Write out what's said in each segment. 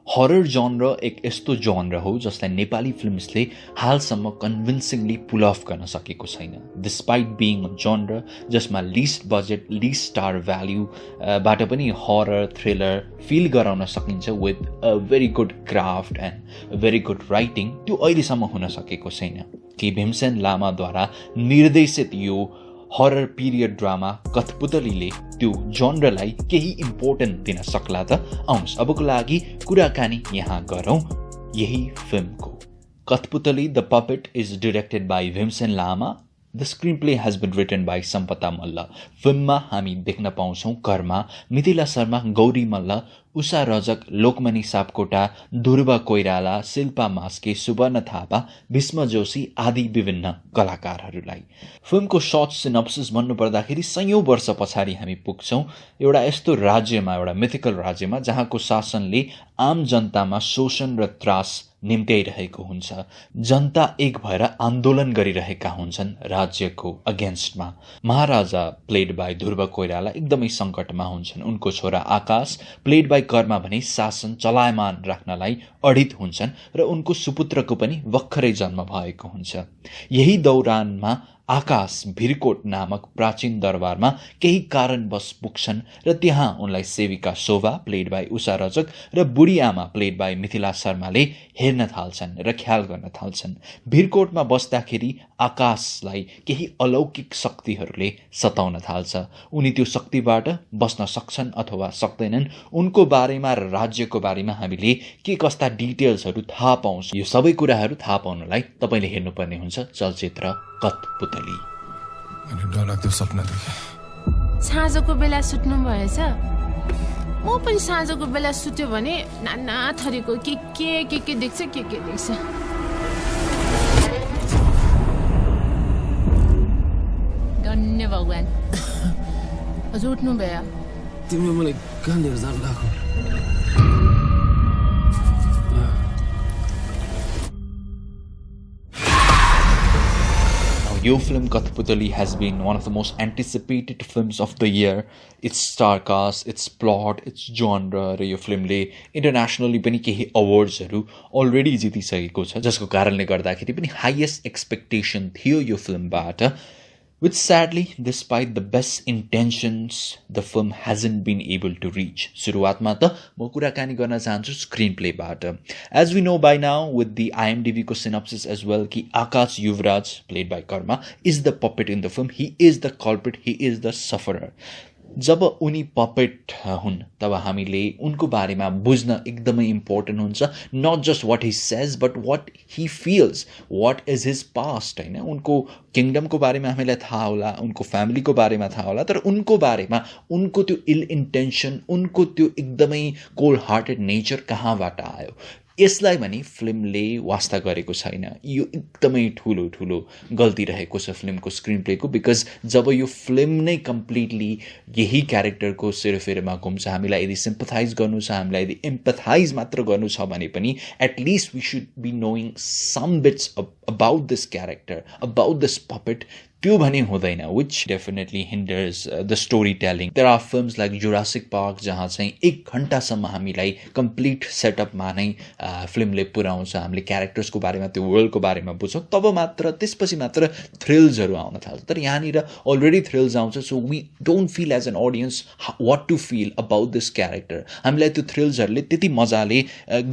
Horror genre एक यस्तो genre हो जसलाई नेपाली फिल्म्सले हालसम्म कन्भिन्सिङली पुल अफ गर्न सकेको छैन। डिस्पाइट बिङ अ जॉनर जसमा लिस्ट बजेट लिस्ट स्टार भ्याल्युबाट पनि हरर थ्रिलर फिल गराउन सकिन्छ with a very good craft and very good writing, त्यो अहिलेसम्म हुन सकेको छैन। कि भीमसेन लामाद्वारा निर्देशित यो हरर पिरियड ड्रामा कठपुतलीले त्यो जनरलाई केही इम्पोर्टेन्ट दिन सक्ला त? आउनुहोस् अबको लागि कुराकानी यहाँ गरौँ यही फिल्मको। Kathputali the puppet is directed by Bhimsen Lama. The screenplay has been written by Sampata Malla. फिल्ममा हामी देख्न पाउँछौँ कर्मा, मिथिला शर्मा, गौरी मल्ल, उषा रजक, लोकमणि सापकोटा, ध्रुव कोइराला, शिल्पा मास्के, सुवर्ण थापा, भीष्म जोशी आदि विभिन्न कलाकारहरूलाई। फिल्मको सर्ट सिनप्सिस भन्नुपर्दाखेरि 100औं वर्ष पछाडि हामी पुग्छौँ एउटा यस्तो राज्यमा, एउटा मिथिकल राज्यमा जहाँको शासनले आम जनतामा शोषण र त्रास निम्त्याइरहेको हुन्छ। जनता एक भएर आन्दोलन गरिरहेका हुन्छन् राज्यको अगेन्स्टमा। महाराजा प्लेड बाई ध्रुव कोइराला एकदमै सङ्कटमा हुन्छन्। उनको छोरा आकाश प्लेड बाई कर्मा भने शासन चलायमान राख्नलाई अडित हुन्छन् र उनको सुपुत्रको पनि भर्खरै जन्म भएको हुन्छ। यही दौरानमा आकाश भिरकोट नामक प्राचीन दरबारमा केही कारणवश पुग्छन् र त्यहाँ उनलाई सेविका शोभा प्लेड बाई उषा रजक र बुढी आमा प्लेड बाई मिथिला शर्माले हेर्न थाल्छन् र ख्याल गर्न थाल्छन्। भिरकोटमा बस्दाखेरि आकाशलाई केही अलौकिक शक्तिहरूले सताउन थाल्छ। उनी त्यो शक्तिबाट बस्न सक्छन् अथवा सक्दैनन्, उनको बारेमा र राज्यको बारेमा हामीले के कस्ता डिटेल्सहरू थाहा पाउँछ, यो सबै कुराहरू थाहा पाउनलाई तपाईँले हेर्नुपर्ने हुन्छ चलचित्र कठपुतली। डरलाग्दो सपना देखेँ। साँझको बेला सुत्नु भएछ? म पनि साँझको बेला सुत्यो भने नाना थरीको के देख्छ के देख्छ। धन्य भगवान, हजुर उठ्नु भयो। तिमीले मलाई कहाँनिर जान लाग्यो? Your film Kathaputali has been one of the most anticipated films of the year. Its star cast, its plot, its genre र यो फिल्मले इन्टरनेसनली पनि केही अवार्ड्सहरू अलरेडी जितिसकेको छ, जसको कारणले गर्दाखेरि पनि हाइएस्ट एक्सपेक्टेसन थियो यो फिल्मबाट। Which sadly, despite the best intentions, the film hasn't been able to reach. सुरुवातमा त म कुराकानी गर्न चाहन्छु screen प्लेबाट। As we know by now with the IMDb को synopsis as well कि आकाश Yuvraj played by Karma is the puppet in the film. He is the culprit. He is the sufferer. जब उनी puppet हुन् तब हामीले उनको बारेमा बुझ्न एकदमै इम्पोर्टेन्ट हुन्छ। Not just what he says but what he feels, what is his past होइन। उनको किङडमको बारेमा हामीलाई थाहा होला, उनको फ्यामिलीको बारेमा थाहा होला, तर उनको बारेमा उनको त्यो इल इन्टेन्सन, उनको त्यो एकदमै कोल्ड हार्टेड नेचर कहाँबाट आयो, यसलाई भने फिल्मले वास्ता गरेको छैन। यो एकदमै ठुलो गल्ती रहेको छ फिल्मको स्क्रिन प्लेको। बिकज जब यो फिल्म नै कम्प्लिटली यही क्यारेक्टरको सेरोफेरोमा घुम्छ, हामीलाई यदि सिम्पथाइज गर्नु छ, हामीलाई यदि एम्पथाइज मात्र गर्नु छ भने पनि at least we should be knowing some bits about this character, about this puppet. त्यो भने हुँदैन, which definitely hinders the story telling. There are films like Jurassic Park जहाँ चाहिँ 1 घन्टासम्म हामीलाई कम्प्लिट सेटअपमा नै फिल्मले पुर्याउँछ, हामीले क्यारेक्टर्सको बारेमा, त्यो वर्ल्डको बारेमा बुझ्छौँ, तब मात्र त्यसपछि मात्र थ्रिल्सहरू आउन थाल्छ। तर यहाँनिर अलरेडी थ्रिल्स आउँछ, so we don't feel as an audience what to feel about this character. हामीलाई त्यो थ्रिल्सहरूले त्यति मजाले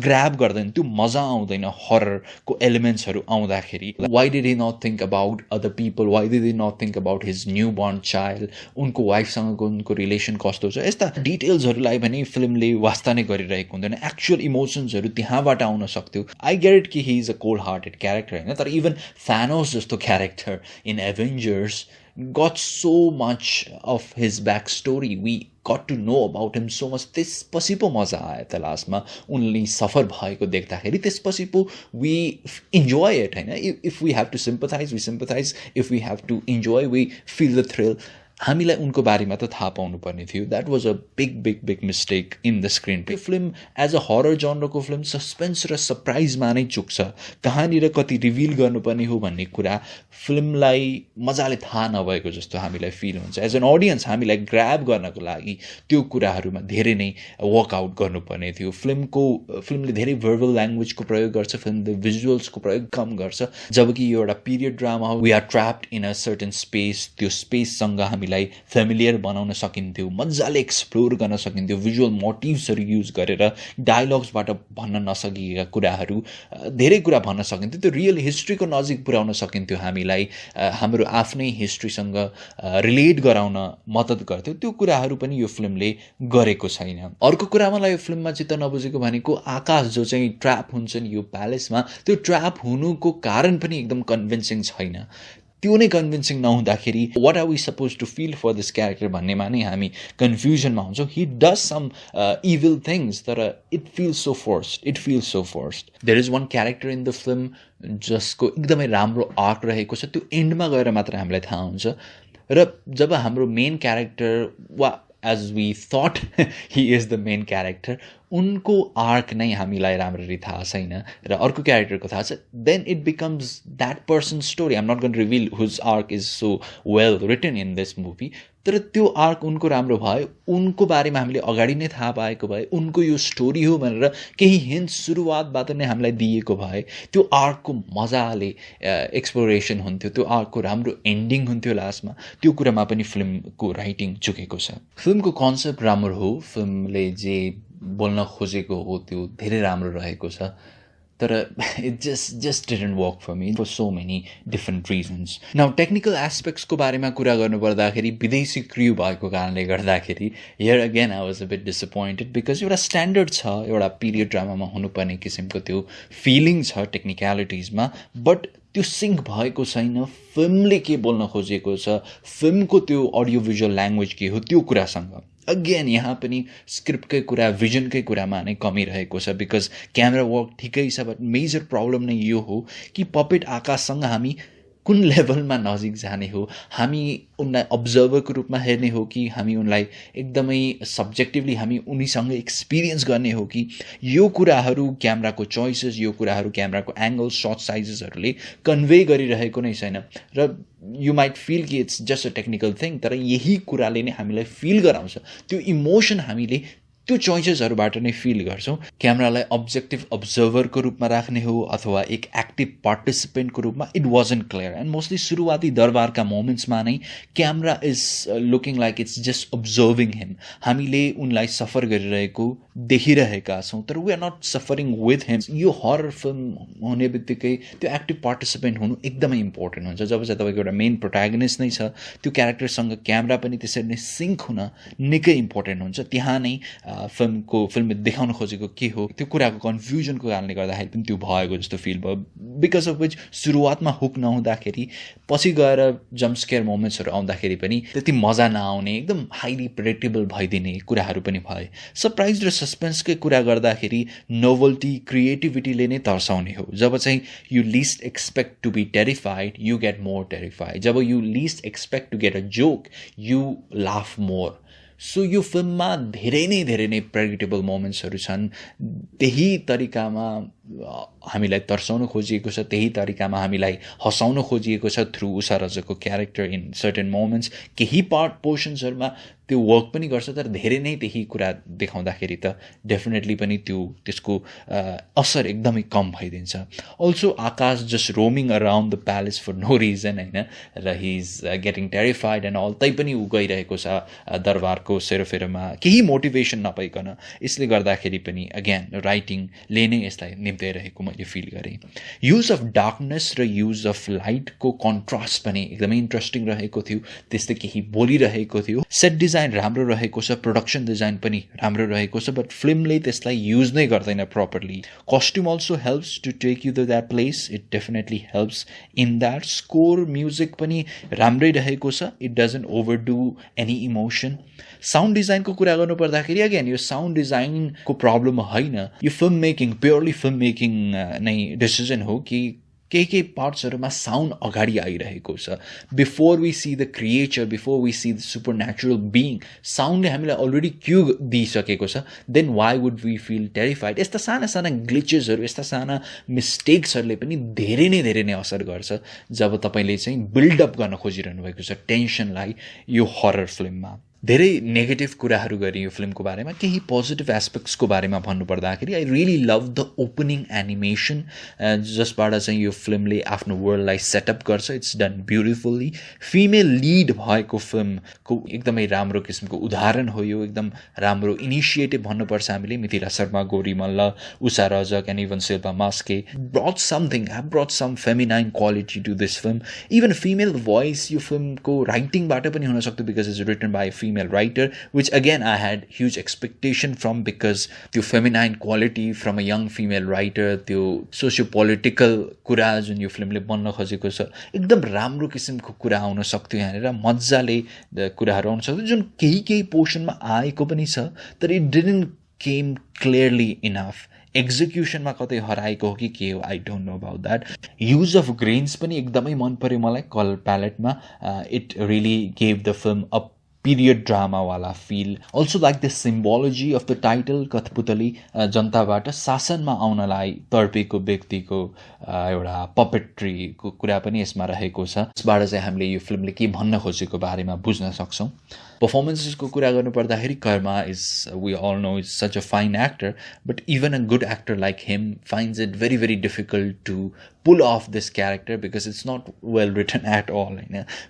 ग्राब गर्दैन, त्यो मजा आउँदैन हररको एलिमेन्ट्सहरू आउँदाखेरि। Why did he not think about other people, why did he not think about his newborn child, उनको वाइफसँगको उनको रिलेसन कस्तो छ, यस्ता डिटेल्सहरूलाई भने फिल्मले वास्ता नै गरिरहेको हुँदैन। एक्चुअल इमोसन्सहरू त्यहाँबाट आउन सक्थ्यो। आई गेट इट कि he is a cold hearted character होइन, तर इभन थानोस जस्तो character in Avengers got so much of his backstory. We got to know about him so much. त्यसपछि पो मजा आयो त लास्टमा उनले सफर भएको देख्दाखेरि। त्यसपछि पो we enjoy it होइन। If we have to sympathize, we sympathize. If we have to enjoy, we feel the thrill. हामीलाई उनको बारेमा त थाहा पाउनु पर्ने थियो. That was a big mistake in the screenplay. Film as a horror जनरको फिल्म सस्पेन्स र सरप्राइजमा नै चुक्छ. कहाँनिर कति रिभिल गर्नुपर्ने हो भन्ने कुरा फिल्मलाई मजाले थाहा नभएको जस्तो हामीलाई फिल हुन्छ. एज एन अडियन्स हामीलाई ग्राब गर्नको लागि त्यो कुराहरूमा धेरै नै वर्कआउट गर्नुपर्ने थियो. फिल्मले धेरै भर्बल ल्याङ्ग्वेजको प्रयोग गर्छ, फिल्मले भिजुअल्सको प्रयोग कम गर्छ. जबकि यो एउटा पिरियड ड्रामा हो, we are trapped in a certain space. त्यो स्पेससँग हामीलाई फेमिलियर बनाउन सकिन्थ्यो, मजाले एक्सप्लोर गर्न सकिन्थ्यो. भिजुअल मोटिभ्सहरू युज गरेर डायलग्सबाट भन्न नसकिएका कुराहरू धेरै कुरा भन्न सकिन्थ्यो. त्यो रियल हिस्ट्रीको नजिक पुर्याउन सकिन्थ्यो, हामीलाई हाम्रो आफ्नै हिस्ट्रीसँग रिलेट गराउन मद्दत गर्थ्यो. त्यो कुराहरू पनि यो फिल्मले गरेको छैन. अर्को कुरा मलाई यो फिल्ममा चित्त नबुझेको भनेको आकाश जो चाहिँ ट्र्याप हुन्छन् यो प्यालेसमा, त्यो ट्र्याप हुनुको कारण पनि एकदम कन्भिन्सिङ छैन. त्यो नै कन्भिन्सिङ नहुँदाखेरि what are we supposed to feel for this character भन्नेमा नै हामी कन्फ्युजनमा हुन्छौँ. He does some evil things, तर it feels so forced. There is one character in the film जसको एकदमै राम्रो आर्क रहेको छ. त्यो एन्डमा गएर मात्र हामीलाई थाहा हुन्छ. र जब हाम्रो मेन क्यारेक्टर वा as we thought he is the main character, उनको आर्क नै हामीलाई राम्ररी थाहा छैन र अर्को क्यारेक्टरको थाहा छ, then it becomes that person story. I'm not going to reveal whose arc is so well written in this movie. तर त्यो आर्क उनको राम्रो भयो, उनको बारेमा हामीले अगाडि नै थाहा पाएको भए, उनको यो स्टोरी हो भनेर केही हिन्ट सुरुवातबाट नै हामीलाई दिएको भए त्यो आर्कको मजाले एक्सप्लोरेसन हुन्थ्यो, त्यो आर्कको राम्रो एन्डिङ हुन्थ्यो लास्टमा. त्यो कुरामा पनि फिल्मको राइटिङ चुकेको छ. फिल्मको कन्सेप्ट राम्रो हो, फिल्मले जे बोल्न खोजेको हो त्यो धेरै राम्रो रहेको छ, तर it just didn't work for me for so many different reasons. Now technical एस्पेक्ट्सको बारेमा कुरा गर्नुपर्दाखेरि विदेशी क्र्यू भएको कारणले गर्दाखेरि here again I was a bit disappointed, because एउटा स्ट्यान्डर्ड छ, एउटा पिरियड ड्रामामा हुनुपर्ने किसिमको त्यो फिलिङ छ टेक्निक्यालिटिजमा, बट त्यो सिङ्क भएको छैन फिल्मले के बोल्न खोजेको छ, फिल्मको त्यो अडियो भिजुअल ल्याङ्ग्वेज के हो त्यो कुरासँग. अगेन यहाँ पनि स्क्रिप्टकै कुरा, भिजनकै कुरामा नै कमी रहेको छ, बिकज क्यामेरा वर्क ठिकै छ, बट मेजर प्रब्लम नै यो हो कि पपेट आकाशसँग हामी कुन लेभलमा नजिक जाने हो, हामी उनलाई अब्जर्भरको रूपमा हेर्ने हो कि हामी उनलाई एकदमै सब्जेक्टिभली हामी उनीसँग एक्सपिरियन्स गर्ने हो कि, यो कुराहरू क्यामेराको चोइसेस, यो कुराहरू क्यामेराको एङ्गल, सर्ट साइजेसहरूले कन्भे गरिरहेको नै छैन. र यु माइट फिल कि it's just a technical thing, तर यही कुराले नै हामीलाई फिल गराउँछ, त्यो इमोसन हामीले त्यो चोइसेसहरूबाट नै फिल गर्छौँ. क्यामेरालाई अब्जेक्टिभ अब्जर्भरको रूपमा राख्ने हो अथवा एक एक्टिभ पार्टिसिपेन्टको रूपमा, it wasn't clear. And mostly सुरुवाती दरबारका मोमेन्ट्समा नै camera is looking like it's just observing him. हामीले उनलाई सफर गरिरहेको देखिरहेका छौँ, तर we are not suffering with him. यो हरर फिल्म हुने बित्तिकै त्यो एक्टिभ पार्टिसिपेन्ट हुनु एकदमै इम्पोर्टेन्ट हुन्छ. जब चाहिँ तपाईँको एउटा मेन प्रोट्यागनिस्ट नै छ, त्यो क्यारेक्टरसँग क्यामेरा पनि त्यसरी नै सिङ्क हुन निकै इम्पोर्टेन्ट हुन्छ. त्यहाँ नै फिल्मले देखाउन खोजेको के हो त्यो कुराको कन्फ्युजनको कारणले गर्दाखेरि पनि त्यो भएको जस्तो फिल भयो, बिकज अफ विच सुरुवातमा हुक नहुँदाखेरि पछि गएर जम्पस्केयर मोमेन्ट्सहरू आउँदाखेरि पनि त्यति मजा नआउने, एकदम हाइली प्रेडिक्टेबल भइदिने कुराहरू पनि भए. सरप्राइज र सस्पेन्सकै कुरा गर्दाखेरि नोभल्टी, क्रिएटिभिटीले नै तर्साउने हो. जब चाहिँ you least expect to be terrified, you get more terrified. जब you least expect to get a joke, you laugh more. So यो फिल्ममा धेरै नै प्रेडिक्टेबल मोमेन्ट्सहरू छन्. त्यही तरिकामा हामीलाई तर्साउन खोजिएको छ, त्यही तरिकामा हामीलाई हँसाउन खोजिएको छ थ्रु उषा रजकको क्यारेक्टर इन सर्टेन मोमेन्ट्स. केही पोर्सन्सहरूमा त्यो वर्क पनि गर्छ, तर धेरै नै त्यही कुरा देखाउँदाखेरि त डेफिनेटली पनि त्यसको असर एकदमै कम भइदिन्छ. Also Akash just roaming around the palace for no reason होइन, र he is getting terrified and all, तैपनि ऊ गइरहेको छ दरबारको सेरोफेरोमा केही मोटिभेसन नपाइकन. यसले गर्दाखेरि पनि अगेन राइटिङले नै यसलाई निम्त्याइरहेको मैले फिल गरेँ. युज अफ डार्कनेस र युज अफ लाइटको कन्ट्रास्ट पनि एकदमै इन्ट्रेस्टिङ रहेको थियो. त्यस्तै केही बोलिरहेको थियो. सेट डिजाइन राम्रो रहेको छ, प्रोडक्सन डिजाइन पनि राम्रो रहेको छ, बट फिल्मले त्यसलाई युज नै गर्दैन properly. Costume also helps to take you to that place, it definitely helps in that. Score music पनि राम्रै रहेको छ, it doesn't overdo any emotion. Sound डिजाइनको कुरा गर्नु पर्दाखेरि अगेन यो साउन्ड डिजाइनको प्रब्लम होइन, यो film making, purely film making नै डिसिजन हो कि केही पार्ट्सहरूमा साउन्ड अगाडि आइरहेको छ before we see the creature before we see the supernatural being साउन्डले हामीलाई अलरेडी क्यू दिइसकेको छ then why would we feel terrified यस्ता साना साना ग्लिचेसहरू यस्ता साना मिस्टेक्सहरूले पनि धेरै नै असर गर्छ जब तपाईँले चाहिँ बिल्डअप गर्न खोजिरहनु भएको छ टेन्सनलाई यो हरर फिल्ममा धेरै नेगेटिभ कुराहरू गरे यो फिल्मको बारेमा केही पोजिटिभ एस्पेक्ट्सको बारेमा भन्नुपर्दाखेरि I really love the opening animation जसबाट चाहिँ यो फिल्मले आफ्नो वर्ल्डलाई सेटअप गर्छ it's done beautifully female lead भएको फिल्मको एकदमै राम्रो किसिमको उदाहरण हो यो एकदम राम्रो इनिसिएटिभ भन्नुपर्छ हामीले Mithila Sharma Gauri Malla Usha Rajak and even Shilpa Maske brought some feminine quality to this film even female voice यो फिल्मको राइटिङबाट पनि हुनसक्थ्यो because it's written by female writer, which again I had huge expectation from because the feminine quality from a young female writer, the socio-political कुरा जुन यो फिल्मले बन्न खोजेको छ एकदम राम्रो किसिमको कुरा आउन सक्थ्यो यहाँनिर मजाले कुराहरू आउन सक्थ्यो जुन केही पोर्सनमा आएको पनि छ तर it didn't came clearly enough एक्जिक्युसनमा कतै हराएको हो कि के हो I don't know about that use of grains पनि एकदमै मन पर्यो मलाई कलर प्यालेटमा it really gave the film a period drama wala feel also like the symbology of the title Kathaputali जनताबाट शासनमा आउनलाई तर्पेको व्यक्तिको एउटा पपेट्री को कुरा पनि यसमा रहेको छ यसबाट चाहिँ हामीले यो फिल्मले के भन्न खोजेको बारेमा बुझ्न सक्छौं पर्फर्मेन्सेसको कुरा गर्नुपर्दाखेरि Karma is we all know is such a fine actor but even a good actor like him finds it very difficult to pull off this character because it's not well written at all.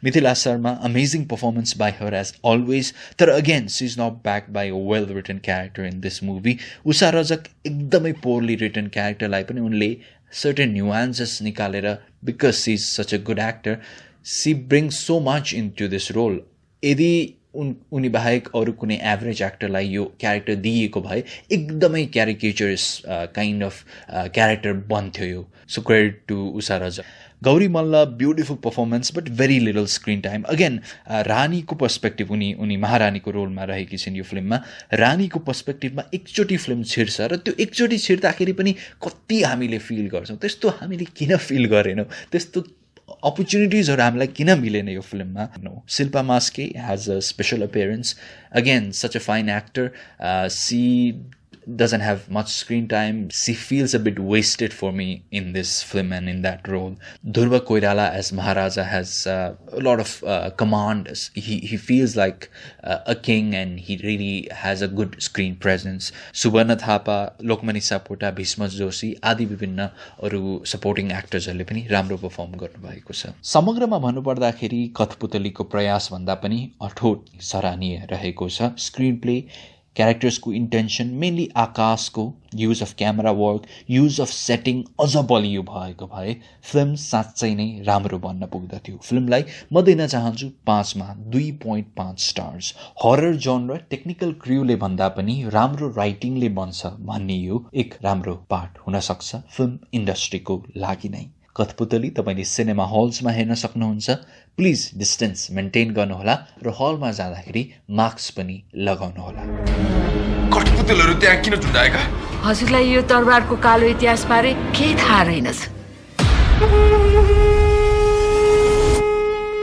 Mithila Sharma, amazing performance by her as always. But again, she's not backed by a well written character in this movie. Usha Rajak, ekdamai poorly written character lai pani unle certain nuances nikalera because she's such a good actor. She brings so much into this role. यदि उनी बाहेक अरू कुनै average एक्टरलाई यो character दिएको भए एकदमै caricaturish kind of character बन्थ्यो यो so credit to Usha Rajak Gauri Malla beautiful performance but very little screen time again रानीको पर्सपेक्टिभ उनी महारानीको रोलमा रहेकी छिन् यो फिल्ममा रानीको पर्सपेक्टिभमा एकचोटि फिल्म छिर्छ र त्यो एकचोटि छिर्दाखेरि पनि कति हामीले फिल गर्छौँ त्यस्तो हामीले किन फिल गरेनौँ त्यस्तो opportunities हामीलाई किन मिलेन यो फिल्ममा no Shilpa Maske has a special appearance again such a fine actor she doesn't have much screen time she feels a bit wasted for me in this film and in that role Dhruva Koirala as Maharaja has a lot of command he feels like a king and he really has a good screen presence Subarna Thapa Lokmani Sapota Bhishma Joshi आदि विभिन्न अरू supporting एक्टर्सहरूले पनि राम्रो perform गर्नुभएको छ समग्रमा भन्नुपर्दाखेरि कठपुतलीको प्रयास भन्दा पनि अठोट सराहनीय रहेको छ स्क्रिन प्ले क्यारेक्टर्सको इन्टेन्सन मेनली आकाशको use of camera work use of setting अझ बलियो भएको भए फिल्म साँच्चै नै राम्रो बन्न पुग्दथ्यो फिल्मलाई म दिन चाहन्छु 5 मा 2.5 स्टार्स हरर जनर टेक्निकल क्र्यूले भन्दा पनि राम्रो राइटिङले बन्छ भन्ने यो एक राम्रो पार्ट हुन सक्छ फिल्म इन्डस्ट्रीको लागि नै कठपुतली तपाईले सिनेमा हल्समा हेर्न सक्नुहुन्छ प्लिज डिस्टेन्स मेन्टेन गर्नुहोला र हलमा जाँदाखेरि मास्क पनि लगाउनुहोला कठपुतलहरु त्यहाँ किन झुन्डाएका हजुरलाई यो तरबारको कालो इतिहास बारे केही थाहा रहेनछ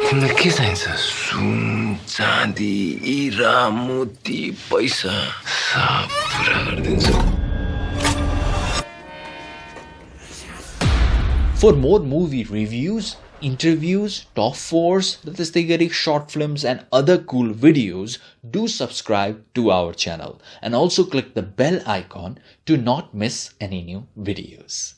तिमीलाई के चाहिन्छ सुन चाँदी हीरा मोती पैसा सब पुरा गरिदिन्छु For more movie reviews, interviews, top 4s, Ratistegari short films and other cool videos, do subscribe to our channel and also click the bell icon to not miss any new videos.